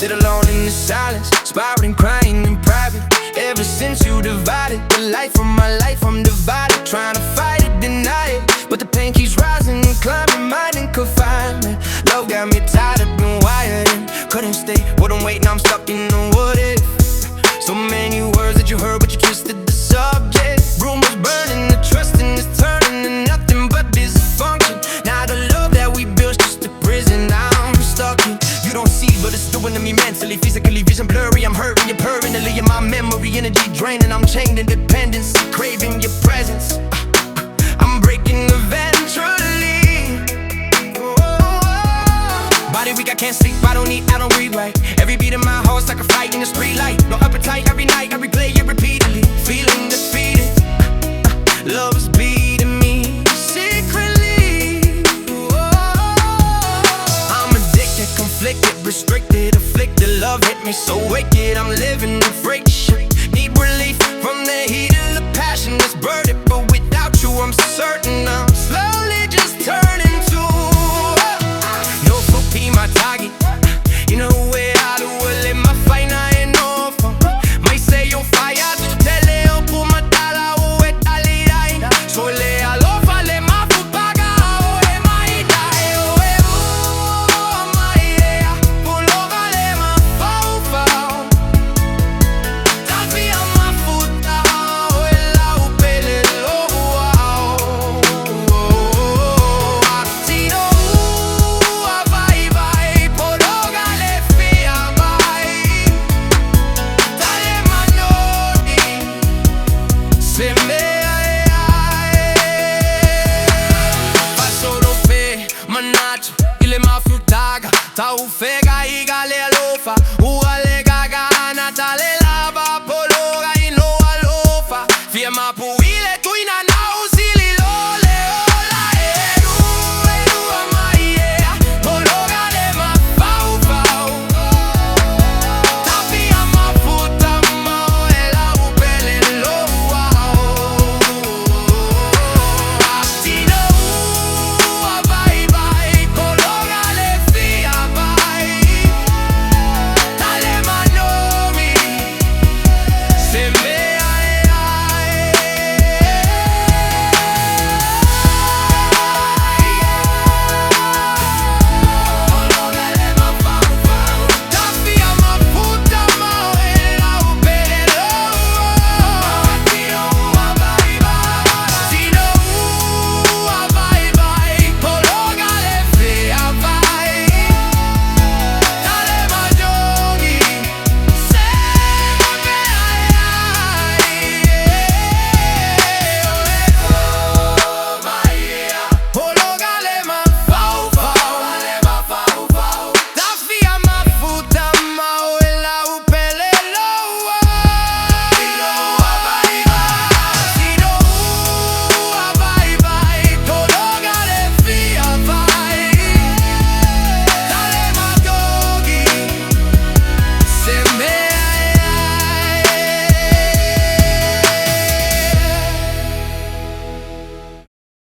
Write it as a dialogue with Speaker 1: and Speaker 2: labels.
Speaker 1: sit alone in the silence, spiraling, crying in private. Ever since you divided the life from my life, I'm divided, trying to fight it, deny it, but the pain keeps rising and climbing, mind in confinement. Love got me tired of being wired and couldn't stay. Wouldn't wait, now I'm stuck in the what if. So many words that you heard, but you twisted the subject. Rumors burning, the trust in is turning to nothing but dysfunction. Now the love that we built's just a prison I'm stuck in. You don't see, but it's doing to me mentally, physically, vision blurry. I'm hurting you permanently in my memory, energy draining. I'm chained in dependency, craving your presence. I'm breaking eventually. Body weak, I can't sleep, I don't eat, I don't read right. Every beat of my heart's like a fight in the street light. No appetite, every night I replay it repeatedly, feeling defeated. Love's beating me secretly. I'm addicted, conflicted, restricted, afflicted. Love hit me so wicked, I'm living in friction. Need relief from the heat of the passion that's burdened, but without you I'm certain I'm slowly just turning to no foot be my target. You know where I do le mafai na enofa. Mai say yo fire to tele o puma tala o etalirai. So le alofa le mafupaga o e mai dai o e o mai ea. Pologa le mafaufau. Tapi a mafuta o e la upele lo wow. Tino a vai vai Pologa le fia vai. Dale melodies se me paso do fe manacho ile mafiutaga ta ufega iga